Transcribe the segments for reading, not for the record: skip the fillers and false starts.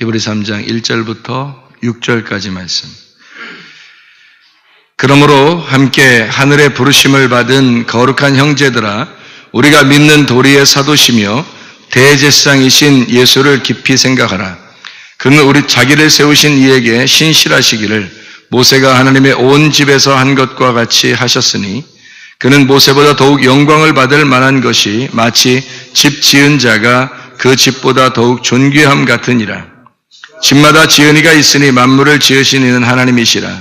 히브리 3장 1절부터 6절까지 말씀. 그러므로 함께 하늘의 부르심을 받은 거룩한 형제들아, 우리가 믿는 도리의 사도시며 대제사장이신 예수를 깊이 생각하라. 그는 우리 자기를 세우신 이에게 신실하시기를 모세가 하나님의 온 집에서 한 것과 같이 하셨으니, 그는 모세보다 더욱 영광을 받을 만한 것이 마치 집 지은 자가 그 집보다 더욱 존귀함 같으니라. 집마다 지은이가 있으니 만물을 지으신 이는 하나님이시라.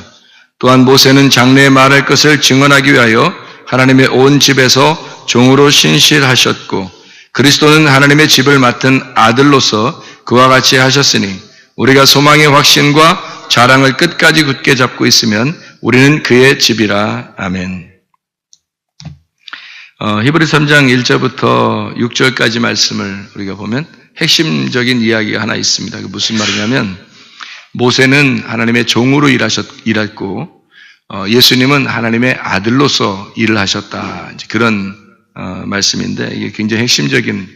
또한 모세는 장래에 말할 것을 증언하기 위하여 하나님의 온 집에서 종으로 신실하셨고, 그리스도는 하나님의 집을 맡은 아들로서 그와 같이 하셨으니, 우리가 소망의 확신과 자랑을 끝까지 굳게 잡고 있으면 우리는 그의 집이라. 아멘. 히브리 3장 1절부터 6절까지 말씀을 우리가 보면 핵심적인 이야기가 하나 있습니다. 그게 무슨 말이냐면, 모세는 하나님의 종으로 일했고 예수님은 하나님의 아들로서 일을 하셨다. 그런 말씀인데, 이게 굉장히 핵심적인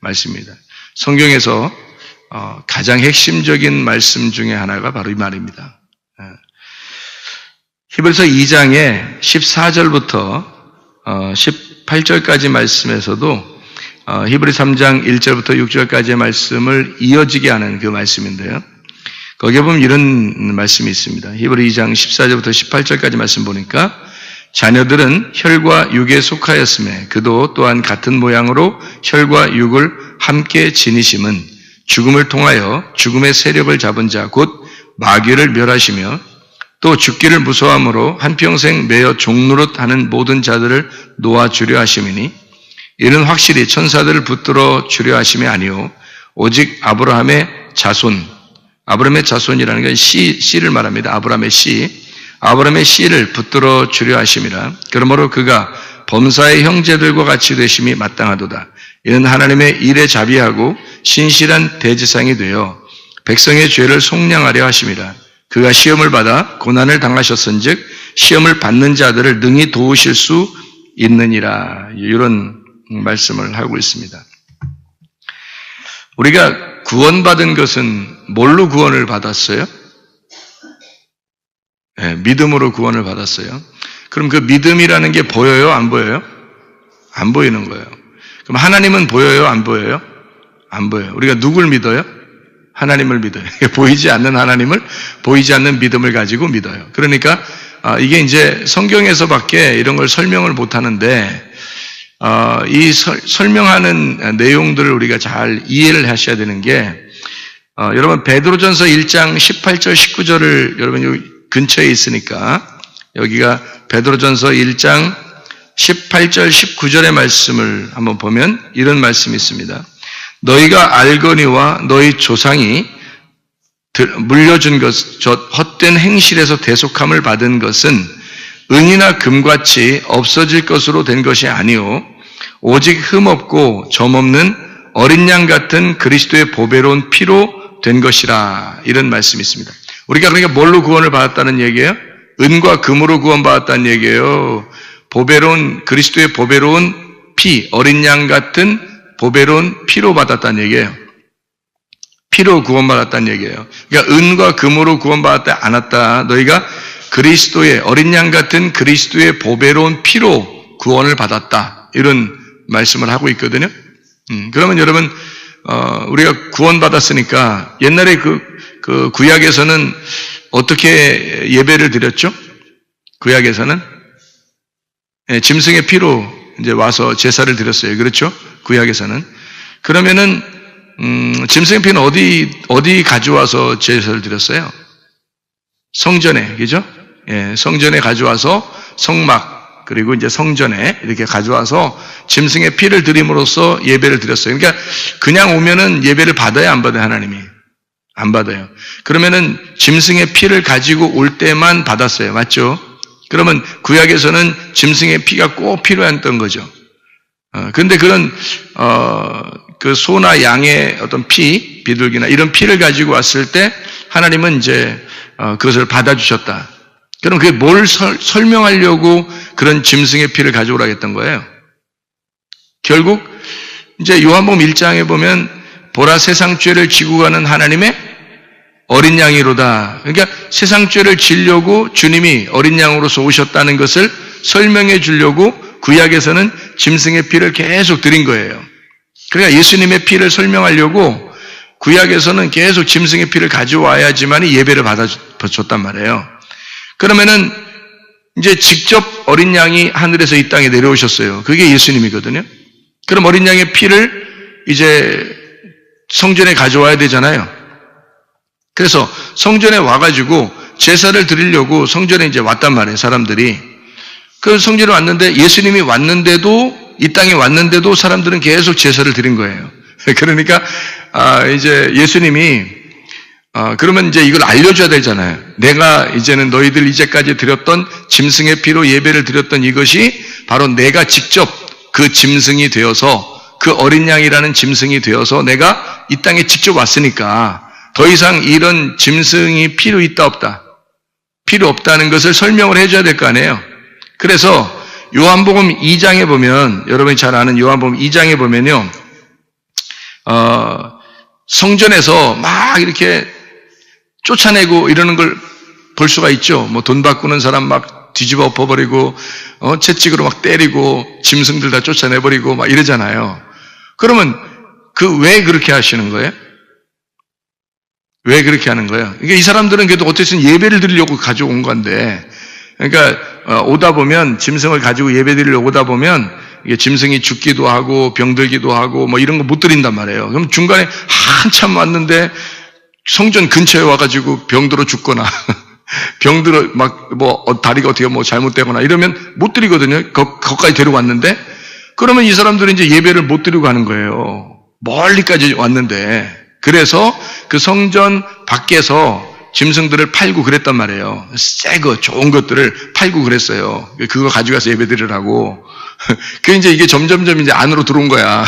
말씀입니다. 성경에서 가장 핵심적인 말씀 중에 하나가 바로 이 말입니다. 히브리서 2장의 14절부터 18절까지 말씀에서도 히브리 3장 1절부터 6절까지의 말씀을 이어지게 하는 그 말씀인데요. 거기에 보면 이런 말씀이 있습니다. 히브리 2장 14절부터 18절까지 말씀 보니까, 자녀들은 혈과 육에 속하였음에 그도 또한 같은 모양으로 혈과 육을 함께 지니심은 죽음을 통하여 죽음의 세력을 잡은 자 곧 마귀를 멸하시며, 또 죽기를 무서워함으로 한평생 매여 종노릇 하는 모든 자들을 놓아주려 하심이니, 이는 확실히 천사들을 붙들어 주려 하심이 아니오 오직 아브라함의 자손이라는 건 씨를 말합니다. 아브라함의 씨를 붙들어 주려 하심이라. 그러므로 그가 범사의 형제들과 같이 되심이 마땅하도다. 이는 하나님의 일에 자비하고 신실한 대제사장이 되어 백성의 죄를 속량하려 하심이라. 그가 시험을 받아 고난을 당하셨은즉 시험을 받는 자들을 능히 도우실 수 있느니라. 이런 말씀을 하고 있습니다. 우리가 구원받은 것은 뭘로 구원을 받았어요? 네, 믿음으로 구원을 받았어요. 그럼 그 믿음이라는 게 보여요? 안 보여요? 안 보이는 거예요. 그럼 하나님은 보여요? 안 보여요? 안 보여요. 우리가 누굴 믿어요? 하나님을 믿어요. 보이지 않는 하나님을 보이지 않는 믿음을 가지고 믿어요. 그러니까 이게 이제 성경에서밖에 이런 걸 설명을 못 하는데, 이 설명하는 내용들을 우리가 잘 이해를 하셔야 되는 게, 여러분 베드로전서 1장 18절 19절을 여러분 여기 근처에 있으니까, 여기가 베드로전서 1장 18절 19절의 말씀을 한번 보면 이런 말씀이 있습니다. 너희가 알거니와 너희 조상이 물려준 것, 헛된 행실에서 대속함을 받은 것은 은이나 금같이 없어질 것으로 된 것이 아니오 오직 흠없고 점없는 어린 양 같은 그리스도의 보배로운 피로 된 것이라. 이런 말씀이 있습니다. 우리가 그러니까 뭘로 구원을 받았다는 얘기예요? 은과 금으로 구원받았다는 얘기예요. 그리스도의 보배로운 피, 어린 양 같은 보배로운 피로 받았다는 얘기예요. 피로 구원받았다는 얘기예요. 그러니까 은과 금으로 구원받았다 않았다. 너희가 그리스도의 어린 양 같은 그리스도의 보배로운 피로 구원을 받았다. 이런 말씀을 하고 있거든요. 그러면 여러분, 우리가 구원받았으니까 옛날에 그 구약에서는 어떻게 예배를 드렸죠? 구약에서는 짐승의 피로 이제 와서 제사를 드렸어요. 그렇죠? 구약에서는. 그러면은 짐승의 피는 어디 가져와서 제사를 드렸어요? 성전에, 그죠? 예, 성전에 가져와서 성막, 그리고 이제 성전에 이렇게 가져와서 짐승의 피를 드림으로써 예배를 드렸어요. 그러니까 그냥 오면은 예배를 받아야 안 받아요, 하나님이? 안 받아요. 그러면은 짐승의 피를 가지고 올 때만 받았어요. 맞죠? 그러면 구약에서는 짐승의 피가 꼭 필요했던 거죠. 그런데 그런 그 소나 양의 어떤 피, 비둘기나 이런 피를 가지고 왔을 때 하나님은 이제 그것을 받아주셨다. 그럼 그게 뭘 설명하려고 그런 짐승의 피를 가져오라고 했던 거예요? 결국 이제 요한복음 1장에 보면 보라 세상 죄를 지고 가는 하나님의 어린 양이로다. 그러니까 세상 죄를 지려고 주님이 어린 양으로서 오셨다는 것을 설명해 주려고 구약에서는 짐승의 피를 계속 드린 거예요. 그러니까 예수님의 피를 설명하려고 구약에서는 계속 짐승의 피를 가져와야지만 예배를 받아줬단 말이에요. 그러면은 이제 직접 어린 양이 하늘에서 이 땅에 내려오셨어요. 그게 예수님이거든요. 그럼 어린 양의 피를 이제 성전에 가져와야 되잖아요. 그래서 성전에 와가지고 제사를 드리려고 성전에 이제 왔단 말이에요, 사람들이. 그 성전에 왔는데 예수님이 왔는데도, 이 땅에 왔는데도 사람들은 계속 제사를 드린 거예요. 그러니까, 이제 예수님이, 그러면 이제 이걸 알려줘야 되잖아요. 내가 이제는 너희들 이제까지 드렸던 짐승의 피로 예배를 드렸던 이것이 바로 내가 직접 그 짐승이 되어서, 그 어린 양이라는 짐승이 되어서 내가 이 땅에 직접 왔으니까 더 이상 이런 짐승이 필요 있다 없다, 필요 없다는 것을 설명을 해줘야 될 거 아니에요. 그래서 요한복음 2장에 보면, 여러분이 잘 아는 요한복음 2장에 보면요, 성전에서 막 이렇게 쫓아내고 이러는 걸 볼 수가 있죠. 뭐 돈 바꾸는 사람 막 뒤집어 엎어버리고, 채찍으로 막 때리고, 짐승들 다 쫓아내버리고 막 이러잖아요. 그러면 왜 그렇게 하시는 거예요? 왜 그렇게 하는 거예요? 그러니까 이 사람들은 그래도 어쨌든 예배를 드리려고 가져온 건데, 그러니까 오다 보면, 짐승을 가지고 예배 드리려고 오다 보면 이게 짐승이 죽기도 하고 병들기도 하고 뭐 이런 거 못 드린단 말이에요. 그럼 중간에 한참 왔는데 성전 근처에 와가지고 병들어 죽거나 병들어 막 뭐 다리가 어떻게 뭐 잘못되거나 이러면 못 드리거든요. 거기까지 데려왔는데, 그러면 이 사람들은 이제 예배를 못 드리고 가는 거예요. 멀리까지 왔는데. 그래서 그 성전 밖에서 짐승들을 팔고 그랬단 말이에요. 새거 좋은 것들을 팔고 그랬어요. 그거 가져가서 예배 드리라고. 그 이제 이게 점점점 이제 안으로 들어온 거야.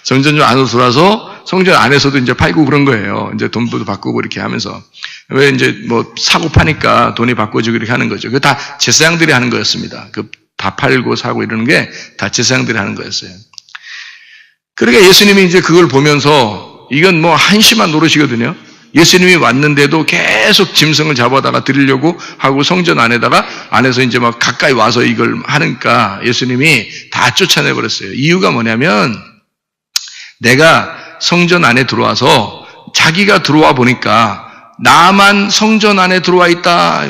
점점점 안으로 들어와서 성전 안에서도 이제 팔고 그런 거예요. 이제 돈도 바꾸고 이렇게 하면서. 왜 이제 뭐 사고 파니까 돈이 바꿔지고 이렇게 하는 거죠. 그게 다 제사장들이 하는 거였습니다. 다 팔고 사고 이러는 게 다 제사장들이 하는 거였어요. 그러니까 예수님이 이제 그걸 보면서, 이건 뭐 한심한 노릇이거든요. 예수님이 왔는데도 계속 짐승을 잡아다가 드리려고 하고 성전 안에서 이제 막 가까이 와서 이걸 하니까 예수님이 다 쫓아내버렸어요. 이유가 뭐냐면, 내가 성전 안에 들어와서 자기가 들어와 보니까 나만 성전 안에 들어와 있다.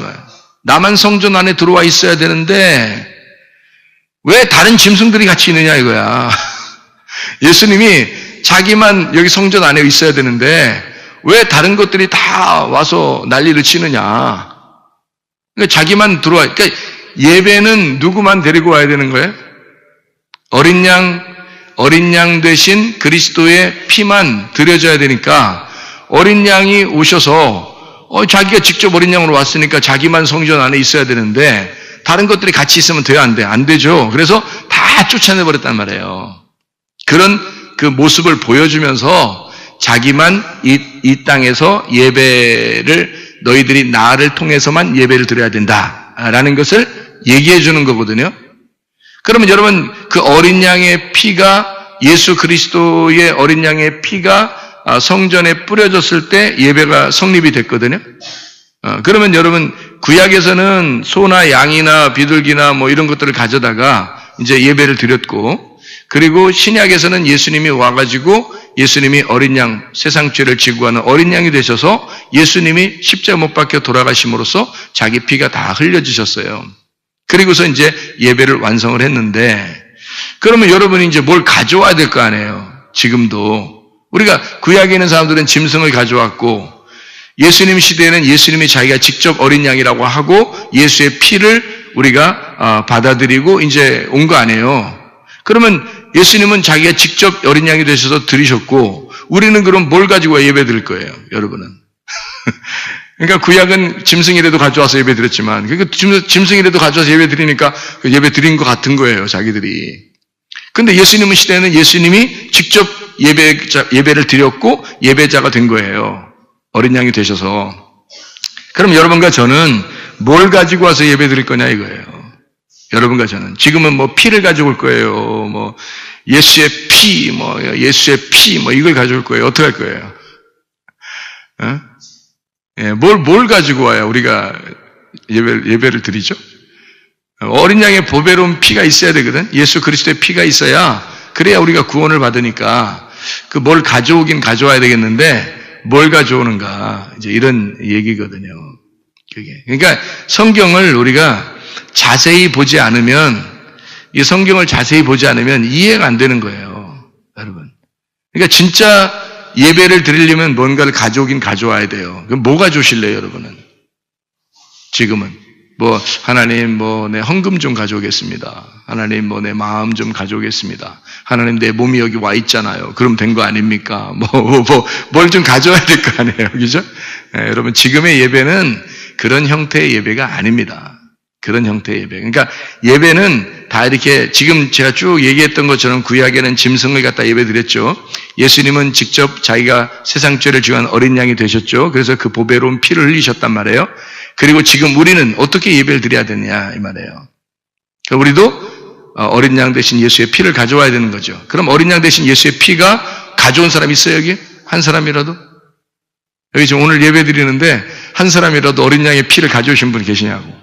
나만 성전 안에 들어와 있어야 되는데 왜 다른 짐승들이 같이 있느냐 이거야. 예수님이 자기만 여기 성전 안에 있어야 되는데 왜 다른 것들이 다 와서 난리를 치느냐. 그러니까 자기만 들어와. 그러니까 예배는 누구만 데리고 와야 되는 거예요? 어린 양 대신 그리스도의 피만 드려져야 되니까 어린 양이 오셔서 자기가 직접 어린 양으로 왔으니까 자기만 성전 안에 있어야 되는데 다른 것들이 같이 있으면 돼요, 안 돼? 안 되죠. 그래서 다 쫓아내버렸단 말이에요. 그런 그 모습을 보여주면서 자기만 이 땅에서 예배를, 너희들이 나를 통해서만 예배를 드려야 된다라는 것을 얘기해 주는 거거든요. 그러면 여러분, 그 어린 양의 피가, 예수 그리스도의 어린 양의 피가 성전에 뿌려졌을 때 예배가 성립이 됐거든요. 그러면 여러분, 구약에서는 소나 양이나 비둘기나 뭐 이런 것들을 가져다가 이제 예배를 드렸고, 그리고 신약에서는 예수님이 와가지고 예수님이 어린 양, 세상 죄를 지고 가는 어린 양이 되셔서 예수님이 십자가 못 박혀 돌아가심으로써 자기 피가 다 흘려지셨어요. 그리고서 이제 예배를 완성을 했는데, 그러면 여러분이 이제 뭘 가져와야 될 거 아니에요. 지금도 우리가 구약에 있는 사람들은 짐승을 가져왔고, 예수님 시대에는 예수님이 자기가 직접 어린 양이라고 하고 예수의 피를 우리가 받아들이고 이제 온 거 아니에요. 그러면 예수님은 자기가 직접 어린 양이 되셔서 드리셨고, 우리는 그럼 뭘 가지고 예배 드릴 거예요, 여러분은? 그러니까 구약은 짐승이라도 가져와서 예배 드렸지만, 그러니까 짐승이라도 가져와서 예배 드리니까 예배 드린 것 같은 거예요, 자기들이. 근데 예수님은 시대에는 예수님이 직접 예배를 드렸고 예배자가 된 거예요. 어린 양이 되셔서. 그럼 여러분과 저는 뭘 가지고 와서 예배 드릴 거냐 이거예요. 여러분과 저는. 지금은 뭐 피를 가져올 거예요. 뭐 예수의 피, 예수의 피, 이걸 가져올 거예요. 어떻게 할 거예요? 예, 뭘 가지고 와야 우리가 예배를 드리죠? 어린 양의 보배로운 피가 있어야 되거든. 예수 그리스도의 피가 있어야, 그래야 우리가 구원을 받으니까 그 뭘 가져오긴 가져와야 되겠는데 뭘 가져오는가, 이제 이런 얘기거든요. 그게. 그러니까 성경을 우리가 자세히 보지 않으면, 이 성경을 자세히 보지 않으면 이해가 안 되는 거예요, 여러분. 그러니까 진짜 예배를 드리려면 뭔가를 가져오긴 가져와야 돼요. 그럼 뭐 가져오실래요, 여러분은? 지금은 하나님 내 헌금 좀 가져오겠습니다. 하나님 내 마음 좀 가져오겠습니다. 하나님 내 몸이 여기 와 있잖아요. 그럼 된 거 아닙니까? 뭘 좀 가져와야 될 거 아니에요, 그죠? 여러분, 지금의 예배는 그런 형태의 예배가 아닙니다. 그런 형태의 예배. 그러니까 예배는 다 이렇게 지금 제가 쭉 얘기했던 것처럼 구약에는 짐승을 갖다 예배 드렸죠. 예수님은 직접 자기가 세상 죄를 지은 어린 양이 되셨죠. 그래서 그 보배로운 피를 흘리셨단 말이에요. 그리고 지금 우리는 어떻게 예배를 드려야 되냐 이 말이에요. 우리도 어린 양 대신 예수의 피를 가져와야 되는 거죠. 그럼 어린 양 대신 예수의 피가 가져온 사람 있어요, 여기? 한 사람이라도? 여기 지금 오늘 예배 드리는데 한 사람이라도 어린 양의 피를 가져오신 분 계시냐고.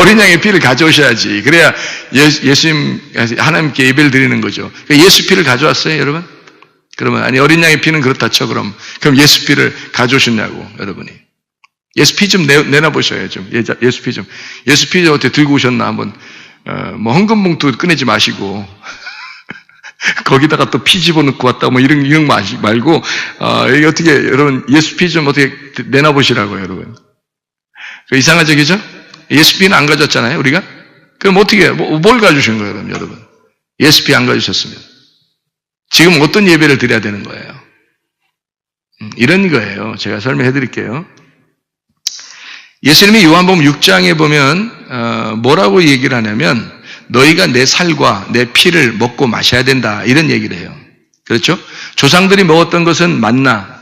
어린 양의 피를 가져오셔야지. 그래야 예수님, 하나님께 예배를 드리는 거죠. 예수 피를 가져왔어요, 여러분? 그러면, 아니, 어린 양의 피는 그렇다 쳐, 그럼 예수 피를 가져오셨냐고, 여러분이. 예수 피 좀 내놔보셔요, 좀. 예수 피 좀. 예수 피 좀 어떻게 들고 오셨나, 한번, 헌금 봉투 꺼내지 마시고, 거기다가 또 피 집어넣고 왔다, 이런 거 말고, 이게 어떻게, 여러분, 예수 피 좀 어떻게 내놔보시라고요, 여러분. 이상하죠, 그죠? 예수피는 안 가졌잖아요, 우리가? 그럼 어떻게 해요? 뭘 가주신 거예요, 그럼 여러분? 예수피 안 가주셨으면. 지금 어떤 예배를 드려야 되는 거예요? 이런 거예요. 제가 설명해 드릴게요. 예수님이 요한복음 6장에 보면, 뭐라고 얘기를 하냐면, 너희가 내 살과 내 피를 먹고 마셔야 된다. 이런 얘기를 해요. 그렇죠? 조상들이 먹었던 것은 만나,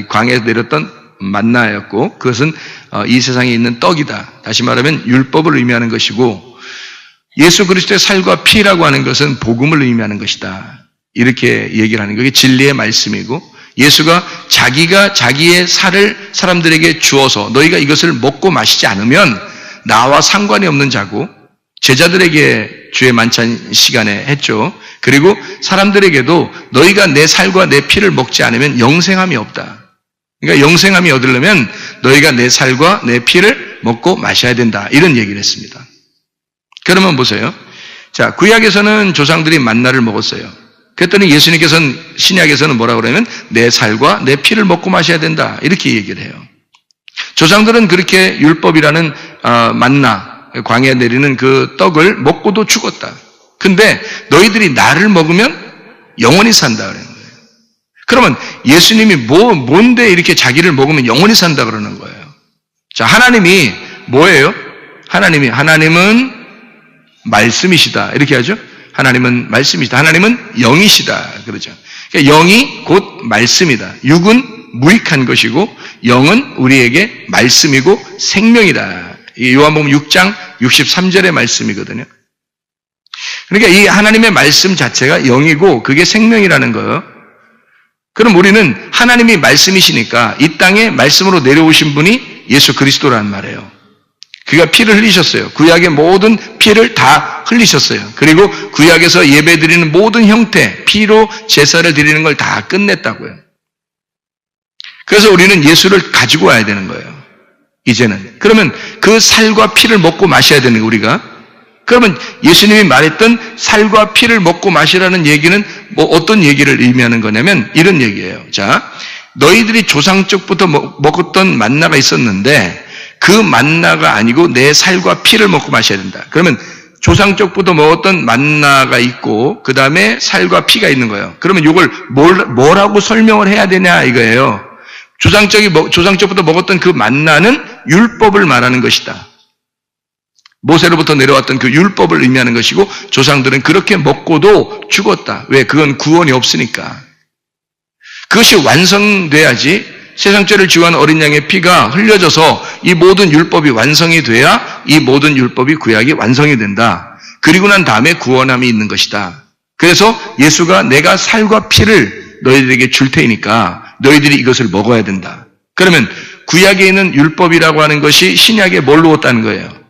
광야에서 내렸던 만나였고, 그것은 이 세상에 있는 떡이다. 다시 말하면 율법을 의미하는 것이고, 예수 그리스도의 살과 피라고 하는 것은 복음을 의미하는 것이다. 이렇게 얘기를 하는 게 진리의 말씀이고, 예수가 자기가 자기의 살을 사람들에게 주어서 너희가 이것을 먹고 마시지 않으면 나와 상관이 없는 자고, 제자들에게 주의 만찬 시간에 했죠. 그리고 사람들에게도 너희가 내 살과 내 피를 먹지 않으면 영생함이 없다. 그러니까 영생함이 얻으려면 너희가 내 살과 내 피를 먹고 마셔야 된다. 이런 얘기를 했습니다. 그러면 보세요. 자, 구약에서는 조상들이 만나를 먹었어요. 그랬더니 예수님께서는, 신약에서는 뭐라고 그러냐면 내 살과 내 피를 먹고 마셔야 된다. 이렇게 얘기를 해요. 조상들은 그렇게 율법이라는 만나, 광야에 내리는 그 떡을 먹고도 죽었다. 근데 너희들이 나를 먹으면 영원히 산다 그래요. 그러면 예수님이 뭔데 이렇게 자기를 먹으면 영원히 산다 그러는 거예요. 자, 하나님이 뭐예요? 하나님은 말씀이시다. 이렇게 하죠? 하나님은 말씀이시다. 하나님은 영이시다. 그러죠. 그러니까 영이 곧 말씀이다. 육은 무익한 것이고 영은 우리에게 말씀이고 생명이다. 이 요한복음 6장 63절의 말씀이거든요. 그러니까 이 하나님의 말씀 자체가 영이고 그게 생명이라는 거예요. 그럼 우리는 하나님이 말씀이시니까 이 땅에 말씀으로 내려오신 분이 예수 그리스도라는 말이에요. 그가 피를 흘리셨어요. 구약의 모든 피를 다 흘리셨어요. 그리고 구약에서 예배드리는 모든 형태, 피로 제사를 드리는 걸 다 끝냈다고요. 그래서 우리는 예수를 가지고 와야 되는 거예요. 이제는. 그러면 그 살과 피를 먹고 마셔야 되는 거예요, 우리가. 그러면 예수님이 말했던 살과 피를 먹고 마시라는 얘기는 어떤 얘기를 의미하는 거냐면 이런 얘기예요. 자, 너희들이 조상 쪽부터 먹었던 만나가 있었는데 그 만나가 아니고 내 살과 피를 먹고 마셔야 된다. 그러면 조상 쪽부터 먹었던 만나가 있고 그 다음에 살과 피가 있는 거예요. 그러면 이걸 뭐라고 설명을 해야 되냐 이거예요. 조상 쪽부터 먹었던 그 만나는 율법을 말하는 것이다. 모세로부터 내려왔던 그 율법을 의미하는 것이고 조상들은 그렇게 먹고도 죽었다. 왜? 그건 구원이 없으니까. 그것이 완성돼야지 세상 죄를 지우한 어린 양의 피가 흘려져서 이 모든 율법이 완성이 돼야 이 모든 율법이 구약이 완성이 된다. 그리고 난 다음에 구원함이 있는 것이다. 그래서 예수가 내가 살과 피를 너희들에게 줄 테니까 너희들이 이것을 먹어야 된다. 그러면 구약에 있는 율법이라고 하는 것이 신약에 뭘로 왔다는 거예요?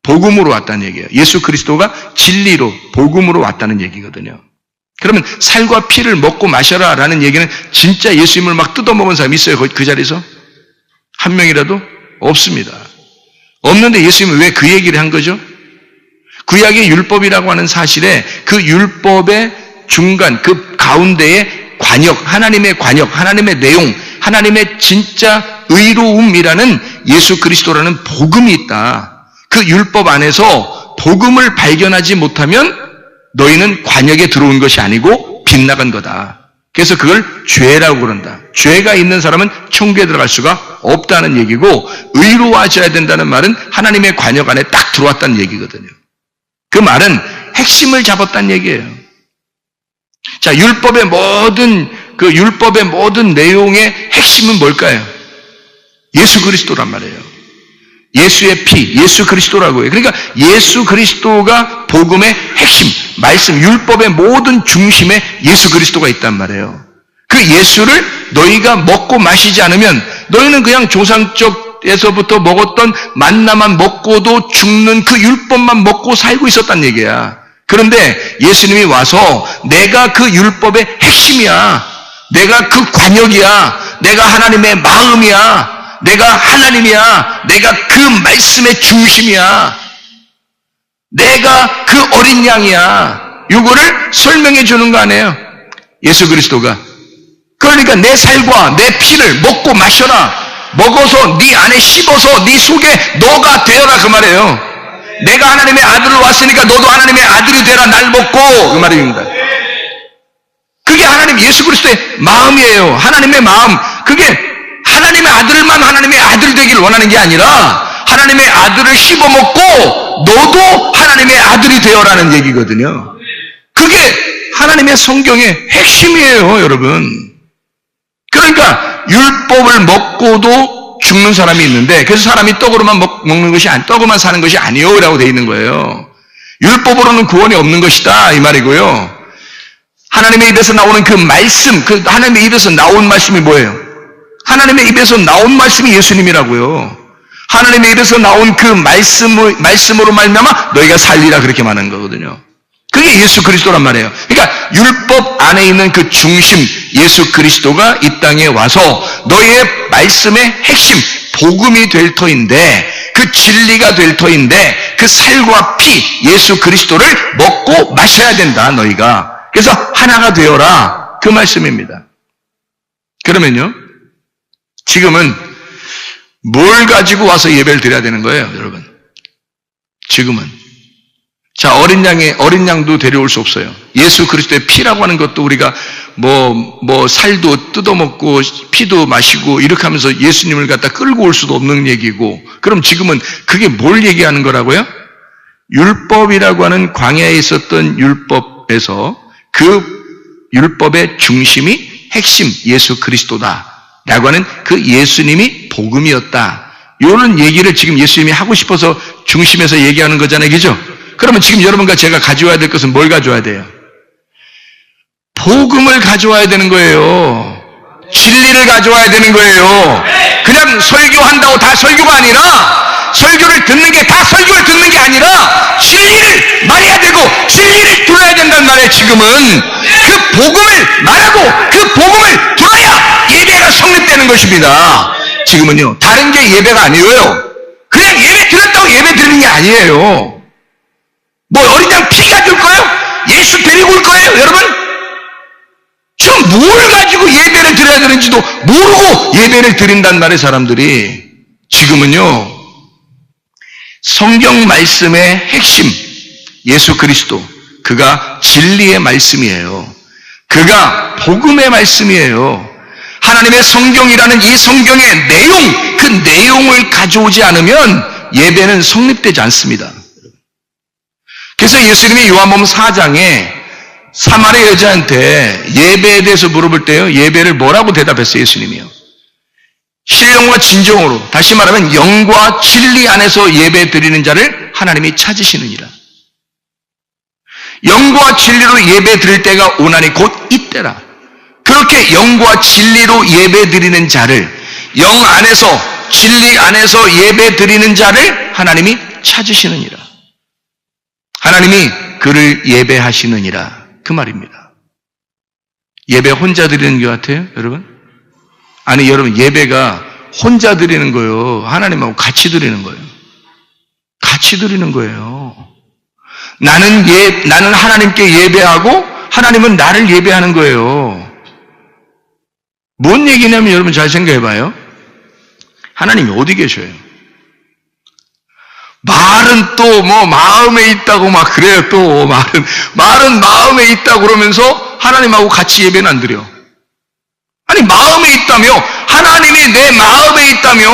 복음으로 왔다는 얘기예요. 예수 그리스도가 진리로 복음으로 왔다는 얘기거든요. 그러면 살과 피를 먹고 마셔라 라는 얘기는 진짜 예수님을 막 뜯어먹은 사람이 있어요? 그 자리에서? 한 명이라도? 없습니다. 없는데 예수님은 왜 그 얘기를 한 거죠? 구약의 율법이라고 하는 사실에 그 율법의 중간, 그 가운데에 관역, 하나님의 관역, 하나님의 내용, 하나님의 진짜 의로움이라는 예수 그리스도라는 복음이 있다. 그 율법 안에서 복음을 발견하지 못하면 너희는 관역에 들어온 것이 아니고 빗나간 거다. 그래서 그걸 죄라고 그런다. 죄가 있는 사람은 천국에 들어갈 수가 없다는 얘기고, 의로워하셔야 된다는 말은 하나님의 관역 안에 딱 들어왔다는 얘기거든요. 그 말은 핵심을 잡았다는 얘기예요. 자, 율법의 모든 내용의 핵심은 뭘까요? 예수 그리스도란 말이에요. 예수의 피, 예수 그리스도라고요. 그러니까 예수 그리스도가 복음의 핵심, 말씀, 율법의 모든 중심에 예수 그리스도가 있단 말이에요. 그 예수를 너희가 먹고 마시지 않으면 너희는 그냥 조상적에서부터 먹었던 만나만 먹고도 죽는 그 율법만 먹고 살고 있었단 얘기야. 그런데 예수님이 와서 내가 그 율법의 핵심이야. 내가 그 관역이야. 내가 하나님의 마음이야. 내가 하나님이야. 내가 그 말씀의 중심이야. 내가 그 어린 양이야. 이거를 설명해 주는 거 아니에요? 예수 그리스도가. 그러니까 내 살과 내 피를 먹고 마셔라. 먹어서 네 안에 씹어서 네 속에 너가 되어라 그 말이에요. 내가 하나님의 아들로 왔으니까 너도 하나님의 아들이 되라. 날 먹고 그 말입니다. 그게 하나님 예수 그리스도의 마음이에요. 하나님의 마음. 그게 하나님의 아들만 하나님의 아들 되기를 원하는 게 아니라 하나님의 아들을 씹어먹고 너도 하나님의 아들이 되어라는 얘기거든요. 그게 하나님의 성경의 핵심이에요, 여러분. 그러니까 율법을 먹고도 죽는 사람이 있는데, 그래서 사람이 떡으로만 먹는 것이 떡으로만 사는 것이 아니요 라고 되어 있는 거예요. 율법으로는 구원이 없는 것이다 이 말이고요. 하나님의 입에서 나오는 그 말씀, 그 하나님의 입에서 나온 말씀이 뭐예요? 하나님의 입에서 나온 말씀이 예수님이라고요. 하나님의 입에서 나온 그 말씀으로 말미암아 너희가 살리라 그렇게 말하는 거거든요. 그게 예수 그리스도란 말이에요. 그러니까 율법 안에 있는 그 중심 예수 그리스도가 이 땅에 와서 너희의 말씀의 핵심 복음이 될 터인데, 그 진리가 될 터인데 그 살과 피 예수 그리스도를 먹고 마셔야 된다 너희가. 그래서 하나가 되어라 그 말씀입니다. 그러면요, 지금은 뭘 가지고 와서 예배를 드려야 되는 거예요, 여러분? 지금은. 자, 어린 양도 데려올 수 없어요. 예수 그리스도의 피라고 하는 것도 우리가 살도 뜯어먹고 피도 마시고 이렇게 하면서 예수님을 갖다 끌고 올 수도 없는 얘기고, 그럼 지금은 그게 뭘 얘기하는 거라고요? 율법이라고 하는 광야에 있었던 율법에서 그 율법의 중심이 핵심 예수 그리스도다 라고 하는 그 예수님이 복음이었다. 이런 얘기를 지금 예수님이 하고 싶어서 중심에서 얘기하는 거잖아요. 그죠? 그러면 지금 여러분과 제가 가져와야 될 것은 뭘 가져와야 돼요? 복음을 가져와야 되는 거예요. 진리를 가져와야 되는 거예요. 그냥 설교한다고 다 설교가 아니라, 설교를 듣는 게 다 설교를 듣는 게 아니라 진리를 말해야 되고 진리를 들어야 된단 말이에요. 지금은 그 복음을 말하고 그 복음을 들어야 예배가 성립되는 것입니다. 지금은요, 다른 게 예배가 아니에요. 그냥 예배 드렸다고 예배 드리는 게 아니에요. 뭐 어린 양 피 가질 거예요? 예수 데리고 올 거예요, 여러분? 지금 뭘 가지고 예배를 드려야 되는지도 모르고 예배를 드린단 말이에요, 사람들이. 지금은요, 성경 말씀의 핵심 예수 그리스도, 그가 진리의 말씀이에요. 그가 복음의 말씀이에요. 하나님의 성경이라는 이 성경의 내용, 그 내용을 가져오지 않으면 예배는 성립되지 않습니다. 그래서 예수님이 요한복음 4장에 사마리아 여자한테 예배에 대해서 물어볼 때요, 예배를 뭐라고 대답했어요, 예수님이요? 신령과 진정으로, 다시 말하면 영과 진리 안에서 예배 드리는 자를 하나님이 찾으시느니라. 영과 진리로 예배 드릴 때가 오나니 곧 이때라. 그렇게 영과 진리로 예배 드리는 자를, 영 안에서, 진리 안에서 예배 드리는 자를 하나님이 찾으시느니라. 하나님이 그를 예배하시느니라. 그 말입니다. 예배 혼자 드리는 것 같아요, 여러분? 아니, 여러분, 예배가 혼자 드리는 거예요. 하나님하고 같이 드리는 거예요. 같이 드리는 거예요. 나는 하나님께 예배하고 하나님은 나를 예배하는 거예요. 뭔 얘기냐면 여러분 잘 생각해 봐요. 하나님이 어디 계셔요? 말은 또 뭐 마음에 있다고 막 그래요. 또 말은 마음에 있다고 그러면서 하나님하고 같이 예배는 안 드려. 아니, 마음에 있다며, 하나님이 내 마음에 있다며,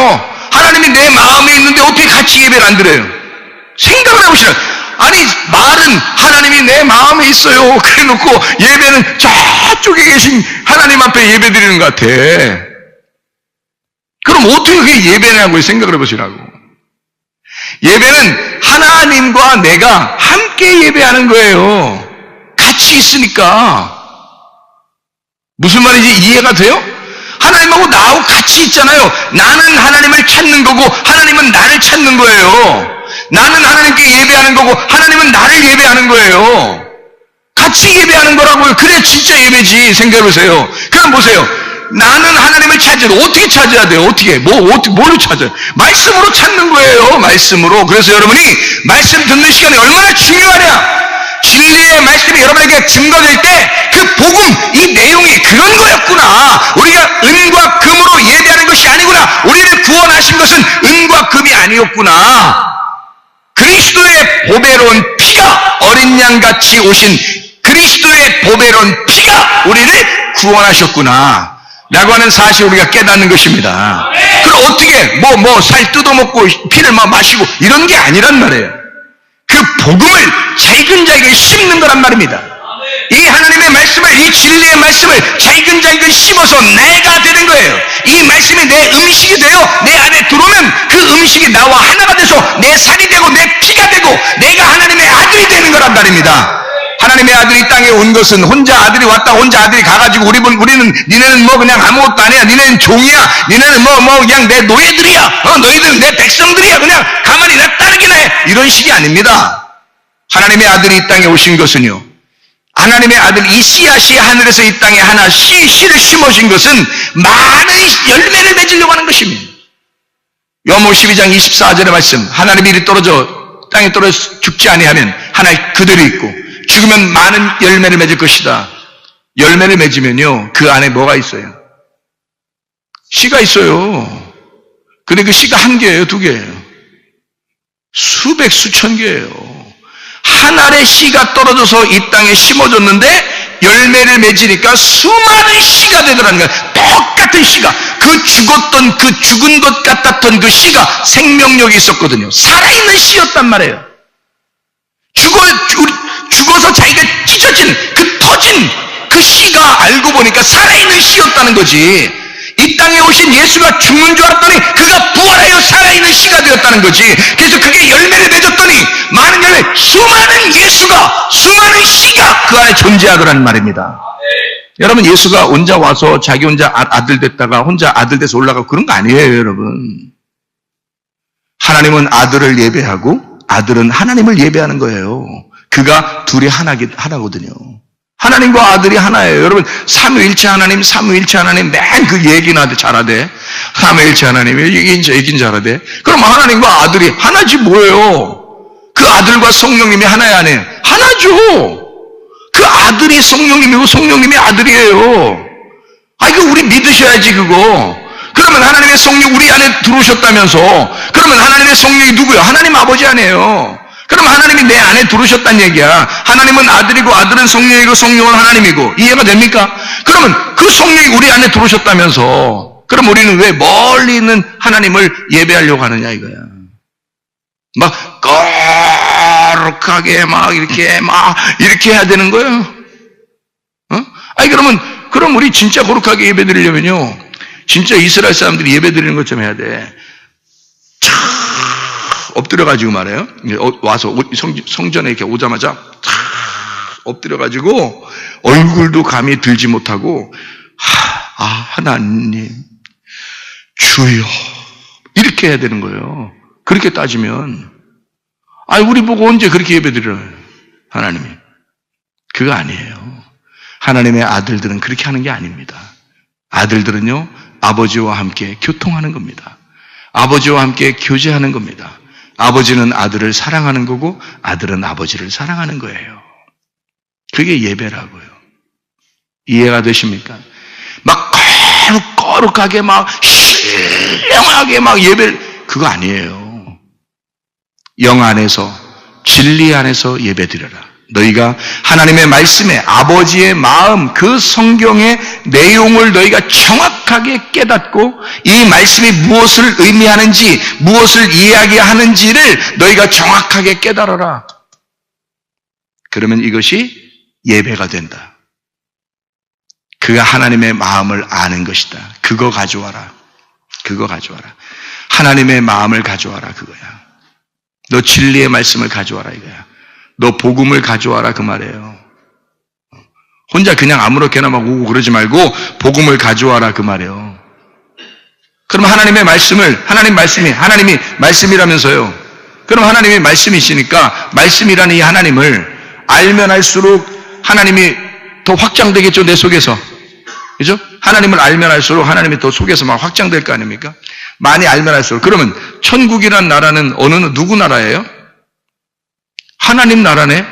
하나님이 내 마음에 있는데 어떻게 같이 예배를 안 드려요? 생각을 해보시라. 아니, 말은 하나님이 내 마음에 있어요. 그래 놓고 예배는 저쪽에 계신 하나님 앞에 예배 드리는 것 같아. 그럼 어떻게 그게 예배냐고 생각을 해보시라고. 예배는 하나님과 내가 함께 예배하는 거예요. 같이 있으니까. 무슨 말인지 이해가 돼요? 하나님하고 나하고 같이 있잖아요. 나는 하나님을 찾는 거고 하나님은 나를 찾는 거예요. 나는 하나님께 예배하는 거고 하나님은 나를 예배하는 거예요. 같이 예배하는 거라고요. 그래 진짜 예배지. 생각해보세요. 그럼 보세요. 나는 하나님을 찾아야 돼. 어떻게 찾아야 돼요? 어떻게? 뭘로 찾아요? 말씀으로 찾는 거예요. 말씀으로. 그래서 여러분이 말씀 듣는 시간이 얼마나 중요하냐? 진리의 말씀이 여러분에게 증거될 때 그 복음, 이 내용이 그런 거였구나. 우리가 은과 금으로 예배하는 것이 아니구나. 우리를 구원하신 것은 은과 금이 아니었구나. 그리스도의 보배로운 피가 어린 양같이 오신 그리스도의 보배로운 피가 우리를 구원하셨구나 라고 하는 사실을 우리가 깨닫는 것입니다. 그럼 어떻게 살 뜯어먹고 피를 마시고 이런 게 아니란 말이에요. 그 복음을 잘근잘근 씹는 거란 말입니다. 이 하나님의 말씀을, 이 진리의 말씀을 잘근잘근 씹어서 내가 되는 거예요. 이 말씀이 내 음식이 되어 내 안에 들어오면 그 음식이 나와 하나가 돼서 내 살이 되고 내 피가 되고 내가 하나님의 아들이 되는 거란 말입니다. 하나님의 아들이 이 땅에 온 것은 혼자 아들이 왔다 혼자 아들이 가가지고 우리는 니네는 그냥 아무것도 아니야. 니네는 종이야. 니네는 그냥 내 노예들이야. 너희들은 내 백성들이야. 그냥 가만히 나 따르기나 해. 이런 식이 아닙니다. 하나님의 아들이 이 땅에 오신 것은요. 하나님의 아들 이 씨앗이 하늘에서 이 땅에 하나 씨를 심어진 것은 많은 열매를 맺으려고 하는 것입니다. 요한복음 12장 24절의 말씀. 하나님의 일이 땅에 떨어져 죽지 아니하면 하나 그대로 있고 죽으면 많은 열매를 맺을 것이다. 열매를 맺으면요 그 안에 뭐가 있어요? 씨가 있어요. 근데 그 씨가 한 개예요, 두 개예요? 수백 수천 개예요. 한 알의 씨가 떨어져서 이 땅에 심어졌는데 열매를 맺으니까 수많은 씨가 되더라는 거예요. 똑같은 씨가, 그 죽은 것 같았던 그 씨가 생명력이 있었거든요. 살아있는 씨였단 말이에요. 죽어서 자기가 찢어진 터진 그 씨가 알고 보니까 살아있는 씨였다는 거지. 이 땅에 오신 예수가 죽는 줄 알았더니 그가 부활하여 살아있는 씨가 되었다는 거지. 그래서 그게 열매를 맺었더니 많은 열매, 수많은 씨가 그 안에 존재하더라는 말입니다. 여러분, 예수가 혼자 와서 자기 혼자 아들 됐다가 혼자 아들 돼서 올라가고 그런 거 아니에요, 여러분. 하나님은 아들을 예배하고 아들은 하나님을 예배하는 거예요. 그가 둘이 하나거든요. 하나님과 아들이 하나예요. 여러분, 삼위일체 하나님 맨 그 얘기나 잘하대. 삼위일체 하나님 얘긴 잘하대. 그럼 하나님과 아들이 하나지 뭐예요? 그 아들과 성령님이 하나야 안 해? 하나죠. 그 아들이 성령님이고 성령님이 아들이에요. 이거 우리 믿으셔야지 그거. 그러면 하나님의 성령 우리 안에 들어오셨다면서. 그러면 하나님의 성령이 누구예요? 하나님 아버지 아니에요. 그럼 하나님이 내 안에 들어오셨다는 얘기야. 하나님은 아들이고 아들은 성령이고 성령은 하나님이고. 이해가 됩니까? 그러면 그 성령이 우리 안에 들어오셨다면서. 그럼 우리는 왜 멀리 있는 하나님을 예배하려고 하느냐 이거야. 막 거룩하게 이렇게 해야 되는 거예요. 그럼 우리 진짜 거룩하게 예배드리려면요. 진짜 이스라엘 사람들이 예배드리는 것처럼 해야 돼. 엎드려가지고 말해요. 와서 성전에 이렇게 오자마자 엎드려가지고 얼굴도 감히 들지 못하고 하나님 주여 이렇게 해야 되는 거예요. 그렇게 따지면 우리 보고 언제 그렇게 예배드려요? 하나님이. 그거 아니에요. 하나님의 아들들은 그렇게 하는 게 아닙니다. 아들들은요, 아버지와 함께 교통하는 겁니다. 아버지와 함께 교제하는 겁니다. 아버지는 아들을 사랑하는 거고 아들은 아버지를 사랑하는 거예요. 그게 예배라고요. 이해가 되십니까? 막 거룩하게 막 신령하게 막 예배를, 그거 아니에요. 영 안에서, 진리 안에서 예배드려라. 너희가 하나님의 말씀에 아버지의 마음, 그 성경의 내용을 너희가 정확하게 깨닫고 이 말씀이 무엇을 의미하는지, 무엇을 이야기하는지를 너희가 정확하게 깨달아라. 그러면 이것이 예배가 된다. 그가 하나님의 마음을 아는 것이다. 그거 가져와라. 그거 가져와라. 하나님의 마음을 가져와라. 그거야. 너 진리의 말씀을 가져와라. 이거야. 너 복음을 가져와라. 그 말이에요. 혼자 그냥 아무렇게나 막 오고 그러지 말고 복음을 가져와라. 그 말이에요. 그럼 하나님의 말씀을, 하나님이 말씀이라면서요. 그럼 하나님이 말씀이시니까 말씀이라는 이 하나님을 알면 알수록 하나님이 더 확장되겠죠. 내 속에서. 그죠? 하나님을 알면 알수록 하나님이 더 속에서 막 확장될 거 아닙니까? 많이 알면 알수록. 그러면 천국이란 나라는 누구 나라예요? 하나님 나라네.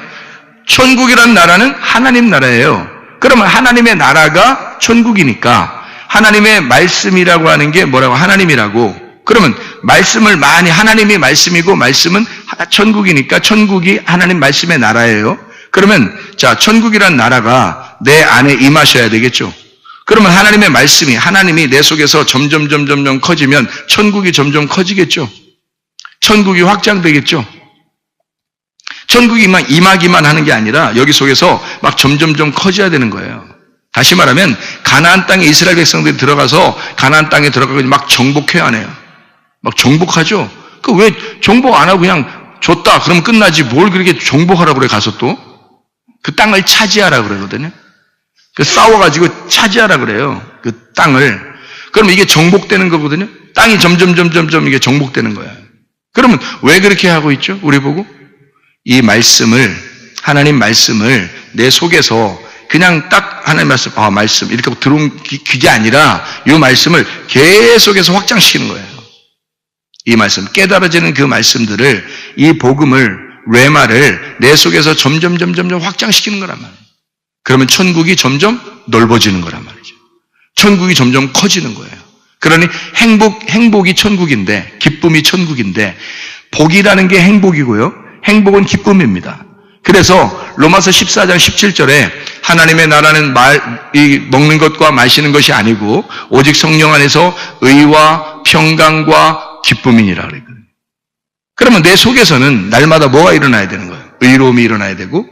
천국이란 나라는 하나님 나라예요. 그러면 하나님의 나라가 천국이니까 하나님의 말씀이라고 하는 게 뭐라고? 하나님이라고. 그러면 말씀을 많이, 하나님이 말씀이고 말씀은 천국이니까 천국이 하나님 말씀의 나라예요. 그러면 자, 천국이란 나라가 내 안에 임하셔야 되겠죠. 그러면 하나님의 말씀이, 하나님이 내 속에서 점점 커지면 천국이 점점 커지겠죠. 천국이 확장되겠죠. 천국이 막 임하기만 하는 게 아니라 여기 속에서 막 점점 커져야 되는 거예요. 다시 말하면 가나안 땅에 이스라엘 백성들이 들어가서 가나안 땅에 들어가고 막 정복해야 하네요. 막 정복하죠. 그 왜 정복 안 하고 그냥 줬다 그러면 끝나지 뭘 그렇게 정복하라고 그래. 가서 또 그 땅을 차지하라 그러거든요. 그 싸워가지고 차지하라 그래요. 그 땅을. 그러면 이게 정복되는 거거든요. 땅이 점점 이게 정복되는 거예요. 그러면 왜 그렇게 하고 있죠? 우리 보고 이 말씀을, 하나님 말씀을 내 속에서 그냥 딱 하나님 말씀 이렇게 하고 들어온 귀게 아니라 이 말씀을 계속해서 확장시키는 거예요. 이 말씀, 깨달아지는 그 말씀들을, 이 복음을, 레마를 내 속에서 점점 확장시키는 거란 말이에요. 그러면 천국이 점점 넓어지는 거란 말이죠. 천국이 점점 커지는 거예요. 그러니 행복이 천국인데, 기쁨이 천국인데, 복이라는 게 행복이고요. 행복은 기쁨입니다. 그래서 로마서 14장 17절에 하나님의 나라는 먹는 것과 마시는 것이 아니고 오직 성령 안에서 의와 평강과 기쁨이니라 그랬거든요. 그러면 내 속에서는 날마다 뭐가 일어나야 되는 거예요? 의로움이 일어나야 되고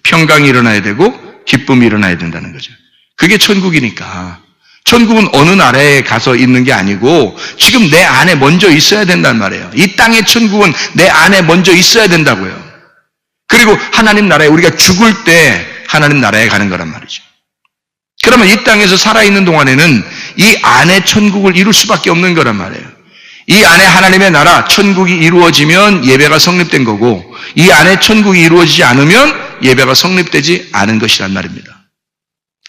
평강이 일어나야 되고 기쁨이 일어나야 된다는 거죠. 그게 천국이니까. 천국은 어느 나라에 가서 있는 게 아니고 지금 내 안에 먼저 있어야 된단 말이에요. 이 땅의 천국은 내 안에 먼저 있어야 된다고요. 그리고 하나님 나라에 우리가 죽을 때 하나님 나라에 가는 거란 말이죠. 그러면 이 땅에서 살아있는 동안에는 이 안에 천국을 이룰 수밖에 없는 거란 말이에요. 이 안에 하나님의 나라, 천국이 이루어지면 예배가 성립된 거고 이 안에 천국이 이루어지지 않으면 예배가 성립되지 않은 것이란 말입니다.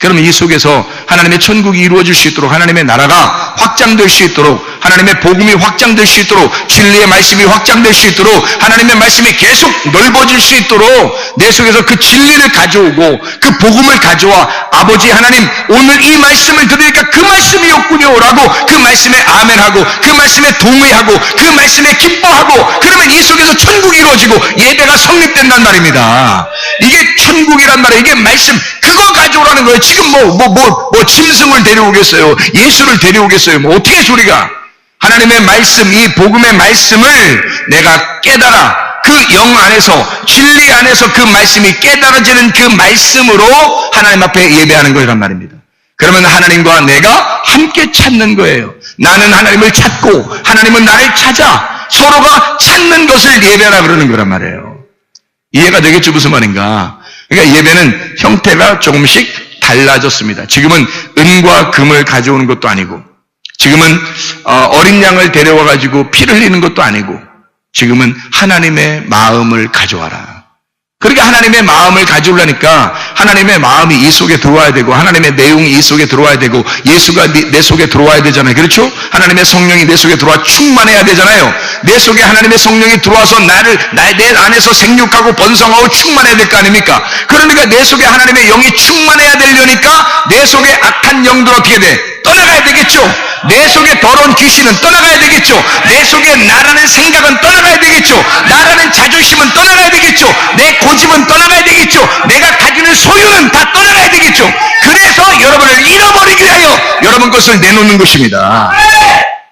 그러면 이 속에서 하나님의 천국이 이루어질 수 있도록 하나님의 나라가 확장될 수 있도록 하나님의 복음이 확장될 수 있도록 진리의 말씀이 확장될 수 있도록 하나님의 말씀이 계속 넓어질 수 있도록 내 속에서 그 진리를 가져오고 그 복음을 가져와 아버지 하나님 오늘 이 말씀을 들으니까 그 말씀이었군요 라고 그 말씀에 아멘하고 그 말씀에 동의하고 그 말씀에 기뻐하고 그러면 이 속에서 천국이 이루어지고 예배가 성립된단 말입니다. 이게 천국이란 말이에요. 이게 말씀 그거 가져오라는 거예요. 지금 짐승을 데려오겠어요? 예수를 데려오겠어요? 어떻게 소리가? 하나님의 말씀, 이 복음의 말씀을 내가 깨달아 그 영 안에서 진리 안에서 그 말씀이 깨달아지는 그 말씀으로 하나님 앞에 예배하는 거란 말입니다. 그러면 하나님과 내가 함께 찾는 거예요. 나는 하나님을 찾고 하나님은 나를 찾아 서로가 찾는 것을 예배하라 그러는 거란 말이에요. 이해가 되겠죠? 무슨 말인가? 그러니까 예배는 형태가 조금씩 달라졌습니다. 지금은 은과 금을 가져오는 것도 아니고 지금은 어린 양을 데려와가지고 피를 흘리는 것도 아니고 지금은 하나님의 마음을 가져와라. 그러니까 하나님의 마음을 가져오려니까 하나님의 마음이 이 속에 들어와야 되고 하나님의 내용이 이 속에 들어와야 되고 예수가 내 속에 들어와야 되잖아요. 그렇죠? 하나님의 성령이 내 속에 들어와 충만해야 되잖아요. 내 속에 하나님의 성령이 들어와서 내 안에서 생육하고 번성하고 충만해야 될 거 아닙니까? 그러니까 내 속에 하나님의 영이 충만해야 되려니까 내 속에 악한 영들 어떻게 돼? 떠나가야 되겠죠. 내 속에 더러운 귀신은 떠나가야 되겠죠. 내 속에 나라는 생각은 떠나가야 되겠죠. 나라는 자존심은 떠나가야 되겠죠. 내 고집은 떠나가야 되겠죠. 내가 가지는 소유는 다 떠나가야 되겠죠. 그래서 여러분을 잃어버리기 위하여 여러분 것을 내놓는 것입니다.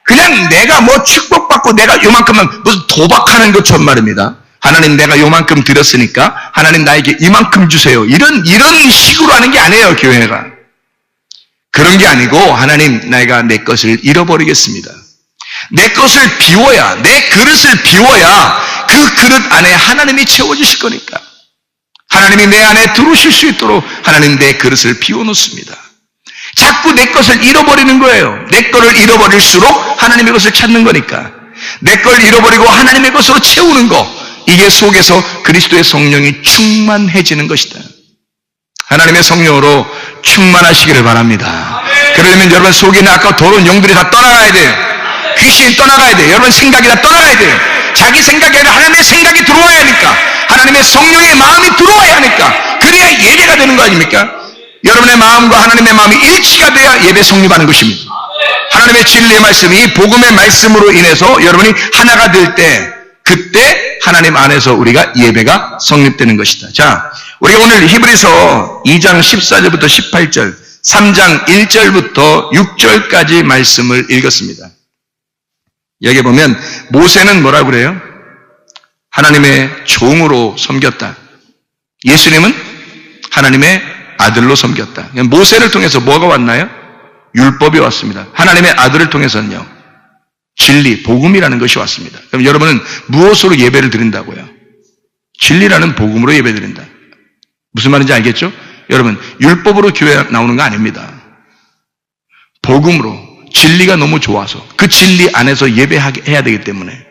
그냥 내가 뭐 축복받고 내가 요만큼만 무슨 도박하는 것처럼 말입니다. 하나님 내가 요만큼 드렸으니까 하나님 나에게 이만큼 주세요. 이런 식으로 하는 게 아니에요. 교회가. 그런 게 아니고 하나님 내가 내 것을 잃어버리겠습니다. 내 것을 비워야 내 그릇을 비워야 그 그릇 안에 하나님이 채워주실 거니까 하나님이 내 안에 들어오실 수 있도록 하나님 내 그릇을 비워놓습니다. 자꾸 내 것을 잃어버리는 거예요. 내 것을 잃어버릴수록 하나님의 것을 찾는 거니까 내 걸 잃어버리고 하나님의 것으로 채우는 거 이게 속에서 그리스도의 성령이 충만해지는 것이다. 하나님의 성령으로 충만하시기를 바랍니다. 그러려면 여러분 속에 있는 아까 더러운 영들이 다 떠나가야 돼요. 귀신이 떠나가야 돼요. 여러분 생각이 다 떠나가야 돼요. 자기 생각이 아니라 하나님의 생각이 들어와야 하니까 하나님의 성령의 마음이 들어와야 하니까 그래야 예배가 되는 거 아닙니까? 여러분의 마음과 하나님의 마음이 일치가 돼야 예배 성립하는 것입니다. 하나님의 진리의 말씀이 복음의 말씀으로 인해서 여러분이 하나가 될 때 그때 하나님 안에서 우리가 예배가 성립되는 것이다. 자, 우리가 오늘 히브리서 2장 14절부터 18절, 3장 1절부터 6절까지 말씀을 읽었습니다. 여기 보면 모세는 뭐라고 그래요? 하나님의 종으로 섬겼다. 예수님은 하나님의 아들로 섬겼다. 모세를 통해서 뭐가 왔나요? 율법이 왔습니다. 하나님의 아들을 통해서는요. 진리, 복음이라는 것이 왔습니다. 그럼 여러분은 무엇으로 예배를 드린다고요? 진리라는 복음으로 예배 드린다. 무슨 말인지 알겠죠? 여러분, 율법으로 교회 나오는 거 아닙니다. 복음으로, 진리가 너무 좋아서 그 진리 안에서 예배해야 되기 때문에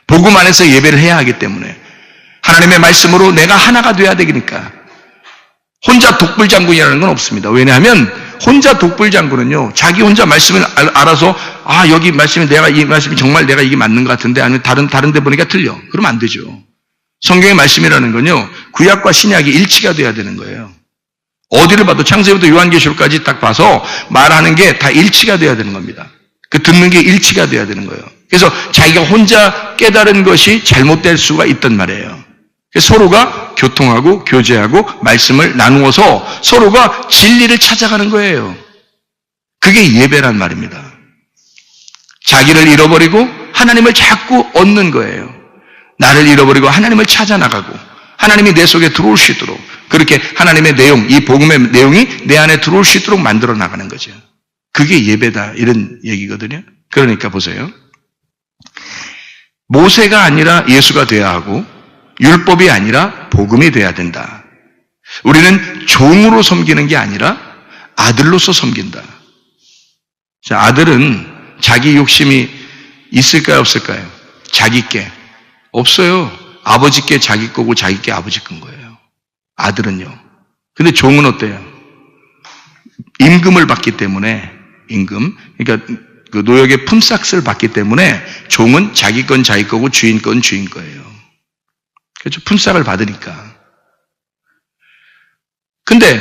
복음 안에서 예배를 해야 하기 때문에 하나님의 말씀으로 내가 하나가 돼야 되니까 혼자 독불장군이라는 건 없습니다. 왜냐하면 혼자 독불장군은요, 자기 혼자 말씀을 알아서 여기 말씀이 이 말씀이 정말 내가 이게 맞는 것 같은데 아니면 다른 데 보니까 틀려. 그러면 안 되죠. 성경의 말씀이라는 건요, 구약과 신약이 일치가 돼야 되는 거예요. 어디를 봐도 창세기부터 요한계시록까지 딱 봐서 말하는 게 다 일치가 돼야 되는 겁니다. 그 듣는 게 일치가 돼야 되는 거예요. 그래서 자기가 혼자 깨달은 것이 잘못될 수가 있단 말이에요. 그래서 서로가 교통하고 교제하고 말씀을 나누어서 서로가 진리를 찾아가는 거예요. 그게 예배란 말입니다. 자기를 잃어버리고 하나님을 자꾸 얻는 거예요. 나를 잃어버리고 하나님을 찾아 나가고 하나님이 내 속에 들어올 수 있도록 그렇게 하나님의 내용, 이 복음의 내용이 내 안에 들어올 수 있도록 만들어 나가는 거죠. 그게 예배다 이런 얘기거든요. 그러니까 보세요. 모세가 아니라 예수가 돼야 하고 율법이 아니라 복음이 돼야 된다. 우리는 종으로 섬기는 게 아니라 아들로서 섬긴다. 자, 아들은 자기 욕심이 있을까요, 없을까요? 자기께. 없어요. 아버지께 자기 거고 자기께 아버지 건 거예요. 아들은요. 근데 종은 어때요? 임금을 받기 때문에, 임금. 그러니까 그 노역의 품삯을 받기 때문에 종은 자기 건 자기 거고 주인 건 주인 거예요. 그렇죠? 품삯을 받으니까. 근데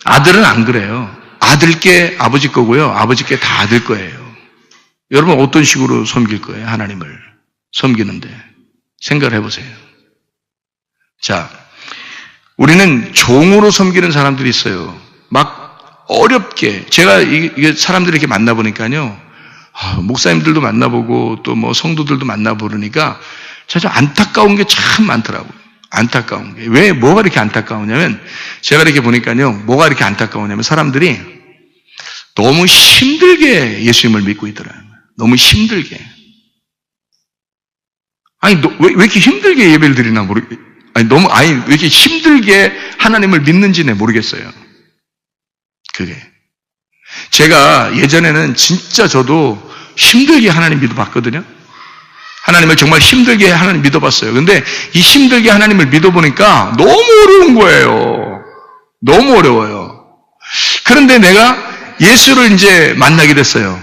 아들은 안 그래요. 아들께 아버지 거고요. 아버지께 다 아들 거예요. 여러분 어떤 식으로 섬길 거예요? 하나님을 섬기는데. 생각을 해보세요. 자, 우리는 종으로 섬기는 사람들이 있어요. 막 어렵게. 제가 이게 사람들을 이렇게 만나보니까요. 목사님들도 만나보고 또 뭐 성도들도 만나보니까 참 안타까운 게 참 많더라고요. 안타까운 게. 왜, 뭐가 이렇게 안타까우냐면, 제가 이렇게 보니까요, 뭐가 이렇게 안타까우냐면, 사람들이 너무 힘들게 예수님을 믿고 있더라고요. 너무 힘들게. 아니, 왜 이렇게 힘들게 예배를 드리나 왜 이렇게 힘들게 하나님을 믿는지 모르겠어요. 그게. 제가 예전에는 진짜 저도 힘들게 하나님 믿어봤거든요. 하나님을 정말 힘들게 하나님 믿어봤어요. 근데 이 힘들게 하나님을 믿어보니까 너무 어려운 거예요. 너무 어려워요. 그런데 내가 예수를 이제 만나게 됐어요.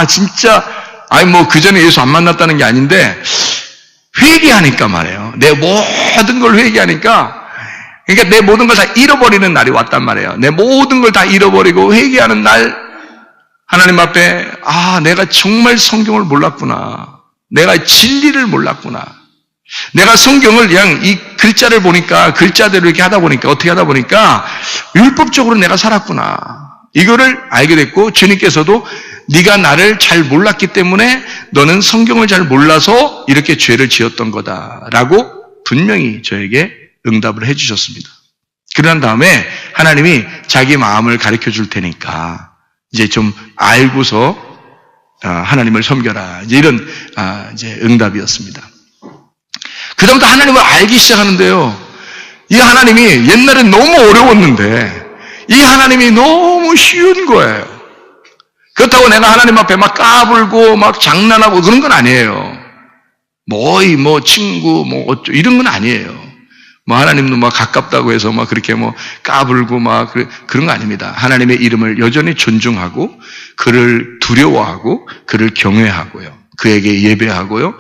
진짜, 그 전에 예수 안 만났다는 게 아닌데, 회개하니까 말이에요. 내 모든 걸 회개하니까, 그러니까 내 모든 걸 다 잃어버리는 날이 왔단 말이에요. 내 모든 걸 다 잃어버리고 회개하는 날, 하나님 앞에, 내가 정말 성경을 몰랐구나. 내가 진리를 몰랐구나. 내가 성경을 그냥 이 글자를 보니까, 글자대로 이렇게 하다 보니까, 어떻게 하다 보니까, 율법적으로 내가 살았구나. 이거를 알게 됐고, 주님께서도 네가 나를 잘 몰랐기 때문에 너는 성경을 잘 몰라서 이렇게 죄를 지었던 거다라고 분명히 저에게 응답을 해주셨습니다. 그런 다음에 하나님이 자기 마음을 가르쳐 줄 테니까 이제 좀 알고서 하나님을 섬겨라. 이제 이런 이제 응답이었습니다. 그다음부터 하나님을 알기 시작하는데요. 이 하나님이 옛날엔 너무 어려웠는데 이 하나님이 너무 쉬운 거예요. 그렇다고 내가 하나님 앞에 막 까불고 막 장난하고 그런 건 아니에요. 친구 이런 건 아니에요. 하나님도 막 가깝다고 해서 막 그렇게 까불고 막 그런 거 아닙니다. 하나님의 이름을 여전히 존중하고 그를 두려워하고 그를 경외하고요. 그에게 예배하고요.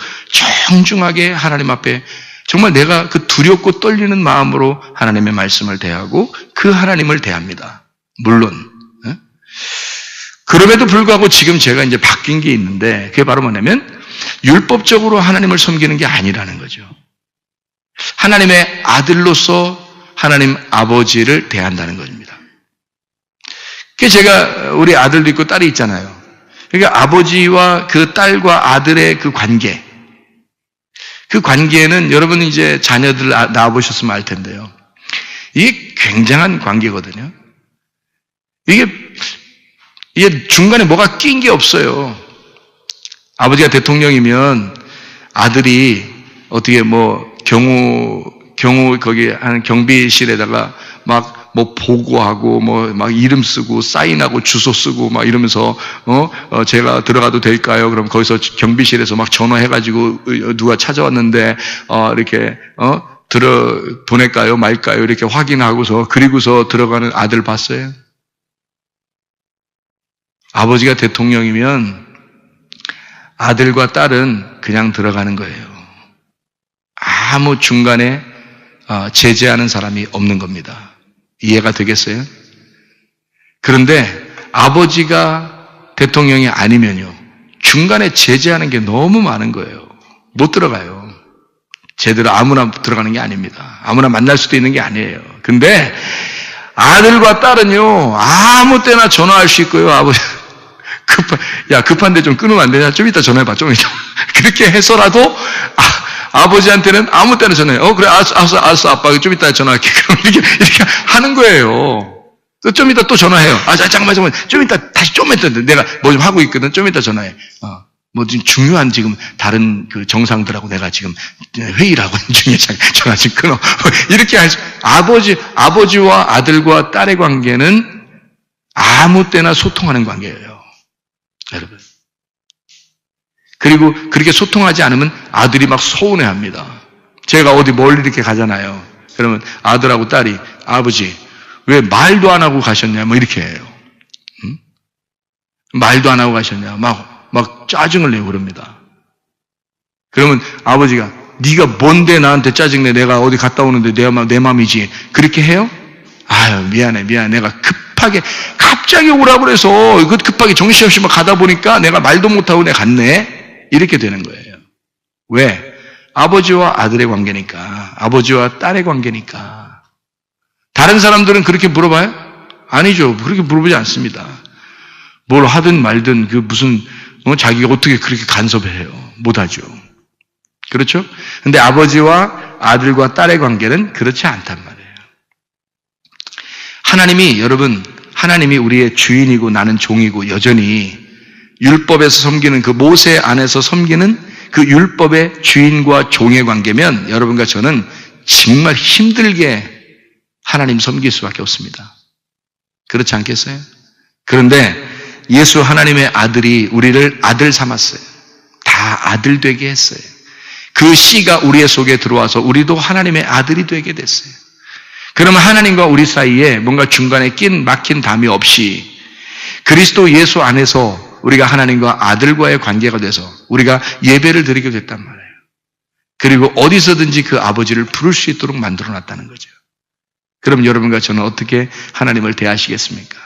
정중하게 하나님 앞에 정말 내가 그 두렵고 떨리는 마음으로 하나님의 말씀을 대하고 그 하나님을 대합니다. 물론 그럼에도 불구하고 지금 제가 이제 바뀐 게 있는데 그게 바로 뭐냐면 율법적으로 하나님을 섬기는 게 아니라는 거죠. 하나님의 아들로서 하나님 아버지를 대한다는 것입니다. 그래서 제가 우리 아들도 있고 딸이 있잖아요. 그러니까 아버지와 그 딸과 아들의 그 관계, 그 관계는 여러분이 이제 자녀들 낳아보셨으면 알 텐데요. 이게 굉장한 관계거든요. 이게 중간에 뭐가 낀 게 없어요. 아버지가 대통령이면 아들이 어떻게 경호 거기 하는 경비실에다가 막 보고하고 막 이름 쓰고 사인하고 주소 쓰고 막 이러면서 제가 들어가도 될까요? 그럼 거기서 경비실에서 막 전화해가지고 누가 찾아왔는데 이렇게 보낼까요 말까요 이렇게 확인하고서 그리고서 들어가는 아들 봤어요? 아버지가 대통령이면 아들과 딸은 그냥 들어가는 거예요. 아무 중간에 제재하는 사람이 없는 겁니다. 이해가 되겠어요? 그런데 아버지가 대통령이 아니면요. 중간에 제재하는 게 너무 많은 거예요. 못 들어가요. 제대로 아무나 들어가는 게 아닙니다. 아무나 만날 수도 있는 게 아니에요. 근데 아들과 딸은요. 아무 때나 전화할 수 있고요. 아버지 급한데 좀 끊으면 안 되냐? 좀 이따 전화해봐. 좀 이따. 그렇게 해서라도 아버지한테는 아무 때나 전화해. 그래, 알았어, 아빠. 좀 이따 전화할게. 그럼 이렇게 하는 거예요. 또 좀 이따 또 전화해요. 잠깐만. 좀 이따, 다시 좀 이따, 내가 뭐 좀 하고 있거든. 좀 이따 전화해. 지금 중요한 지금 다른 그 정상들하고 내가 지금 회의를 하고 있는 중에 전화 지금 끊어. 이렇게 아버지와 아들과 딸의 관계는 아무 때나 소통하는 관계예요. 여러분. 그리고 그렇게 소통하지 않으면 아들이 막 서운해합니다. 제가 어디 멀리 이렇게 가잖아요. 그러면 아들하고 딸이 아버지 왜 말도 안 하고 가셨냐 이렇게 해요. 응? 말도 안 하고 가셨냐 막 짜증을 내고 그럽니다. 그러면 아버지가 네가 뭔데 나한테 짜증내 내가 어디 갔다 오는데 내 맘이지 그렇게 해요? 미안해 내가 갑자기 오라고 그래서 급하게 정신없이 막 가다 보니까 내가 말도 못하고 내가 갔네. 이렇게 되는 거예요. 왜? 아버지와 아들의 관계니까. 아버지와 딸의 관계니까. 다른 사람들은 그렇게 물어봐요? 아니죠. 그렇게 물어보지 않습니다. 뭘 하든 말든 자기가 어떻게 그렇게 간섭해요? 못하죠. 그렇죠? 근데 아버지와 아들과 딸의 관계는 그렇지 않단 말이에요. 하나님이 우리의 주인이고 나는 종이고 여전히 율법에서 섬기는 그 모세 안에서 섬기는 그 율법의 주인과 종의 관계면 여러분과 저는 정말 힘들게 하나님 섬길 수밖에 없습니다. 그렇지 않겠어요? 그런데 예수 하나님의 아들이 우리를 아들 삼았어요. 다 아들 되게 했어요. 그 씨가 우리의 속에 들어와서 우리도 하나님의 아들이 되게 됐어요. 그러면 하나님과 우리 사이에 뭔가 중간에 낀 막힌 담이 없이 그리스도 예수 안에서 우리가 하나님과 아들과의 관계가 돼서 우리가 예배를 드리게 됐단 말이에요. 그리고 어디서든지 그 아버지를 부를 수 있도록 만들어놨다는 거죠. 그럼 여러분과 저는 어떻게 하나님을 대하시겠습니까?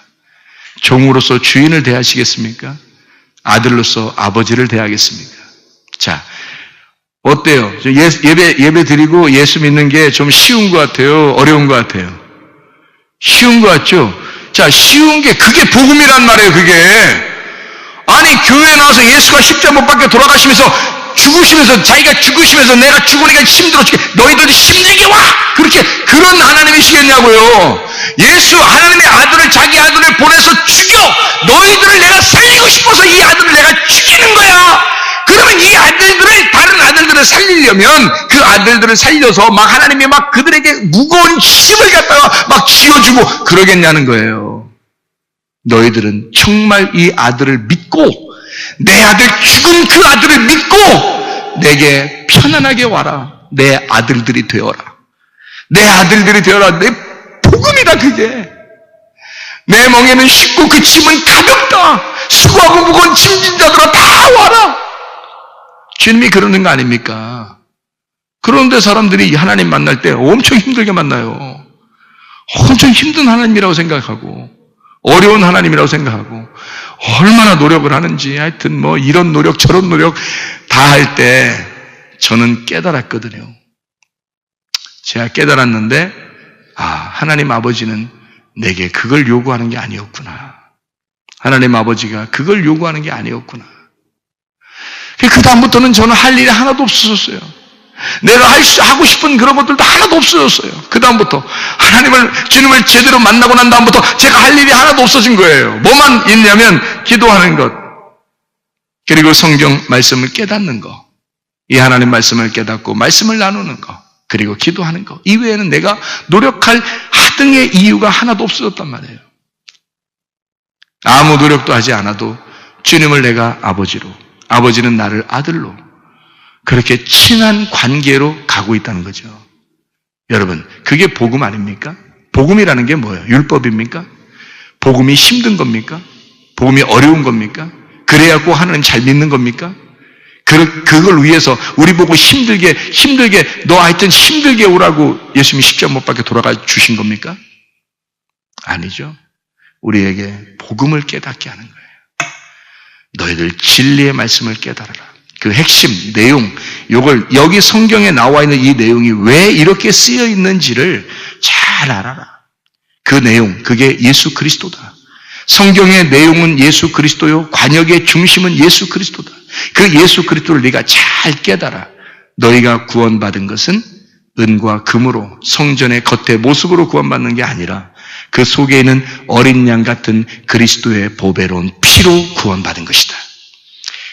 종으로서 주인을 대하시겠습니까? 아들로서 아버지를 대하겠습니까? 자, 어때요? 예배 드리고 예수 믿는 게 좀 쉬운 것 같아요? 어려운 것 같아요? 쉬운 것 같죠? 자, 쉬운 게 그게 복음이란 말이에요, 그게. 아니, 교회에 나와서 예수가 십자가 못 박혀 돌아가시면서 죽으시면서 자기가 죽으시면서 내가 죽으니까 힘들어 죽게 너희들이 힘들게 와! 그렇게 그런 하나님이시겠냐고요. 예수 하나님의 아들을 자기 아들을 보내서 죽여! 너희들을 내가 살리고 싶어서 이 아들을 내가 죽이는 거야! 그러면 이 아들들을 다른 아들들을 살리려면 그 아들들을 살려서 막 하나님이 막 그들에게 무거운 힘을 갖다가 막 쥐어주고 그러겠냐는 거예요. 너희들은 정말 이 아들을 믿고 내 아들 죽은 그 아들을 믿고 내게 편안하게 와라. 내 아들들이 되어라. 내 아들들이 되어라. 내 복음이다 그게. 내 멍에는 쉽고 그 짐은 가볍다. 수고하고 무거운 짐진 자들아 다 와라. 주님이 그러는 거 아닙니까? 그런데 사람들이 하나님 만날 때 엄청 힘들게 만나요. 엄청 힘든 하나님이라고 생각하고 어려운 하나님이라고 생각하고 얼마나 노력을 하는지 하여튼 뭐 이런 노력 저런 노력 다 할 때 저는 깨달았거든요. 제가 깨달았는데 하나님 아버지는 내게 그걸 요구하는 게 아니었구나. 하나님 아버지가 그걸 요구하는 게 아니었구나. 그 다음부터는 저는 할 일이 하나도 없어졌어요. 내가 하고 싶은 그런 것들도 하나도 없어졌어요. 그 다음부터 주님을 제대로 만나고 난 다음부터 제가 할 일이 하나도 없어진 거예요. 뭐만 있냐면 기도하는 것, 그리고 성경 말씀을 깨닫는 것, 이 하나님 말씀을 깨닫고 말씀을 나누는 것, 그리고 기도하는 것 이외에는 내가 노력할 하등의 이유가 하나도 없어졌단 말이에요. 아무 노력도 하지 않아도 주님을 내가 아버지로, 아버지는 나를 아들로 그렇게 친한 관계로 가고 있다는 거죠. 여러분, 그게 복음 아닙니까? 복음이라는 게 뭐예요? 율법입니까? 복음이 힘든 겁니까? 복음이 어려운 겁니까? 그래갖고 하나님 잘 믿는 겁니까? 그걸 위해서 우리 보고 힘들게 너 하여튼 힘들게 오라고 예수님이 십자가 못 박혀 돌아가 주신 겁니까? 아니죠. 우리에게 복음을 깨닫게 하는 거예요. 너희들 진리의 말씀을 깨달아라. 그 핵심, 내용, 요걸 여기 성경에 나와 있는 이 내용이 왜 이렇게 쓰여 있는지를 잘 알아라. 그 내용, 그게 예수 그리스도다. 성경의 내용은 예수 그리스도요. 관역의 중심은 예수 그리스도다. 그 예수 그리스도를 네가 잘 깨달아. 너희가 구원받은 것은 은과 금으로 성전의 겉의 모습으로 구원받는 게 아니라 그 속에 있는 어린 양 같은 그리스도의 보배로운 피로 구원받은 것이다.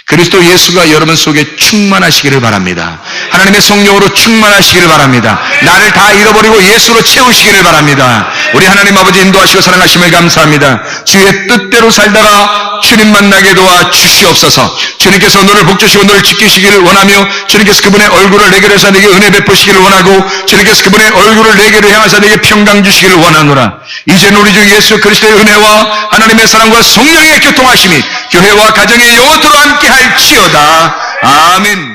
그리스도 예수가 여러분 속에 충만하시기를 바랍니다. 하나님의 성령으로 충만하시기를 바랍니다. 나를 다 잃어버리고 예수로 채우시기를 바랍니다. 우리 하나님 아버지 인도하시고 사랑하심을 감사합니다. 주의 뜻대로 살다가 주님 만나게 도와 주시옵소서. 주님께서 너를 복주시고 너를 지키시기를 원하며 주님께서 그분의 얼굴을 내게로 해서 내게 은혜 베푸시기를 원하고 주님께서 그분의 얼굴을 내게로 향하사 내게 평강 주시기를 원하노라. 이제는 우리 주 예수 그리스도의 은혜와 하나님의 사랑과 성령의 교통하심이 교회와 가정에 영원토록 함께 할지어다. 아멘.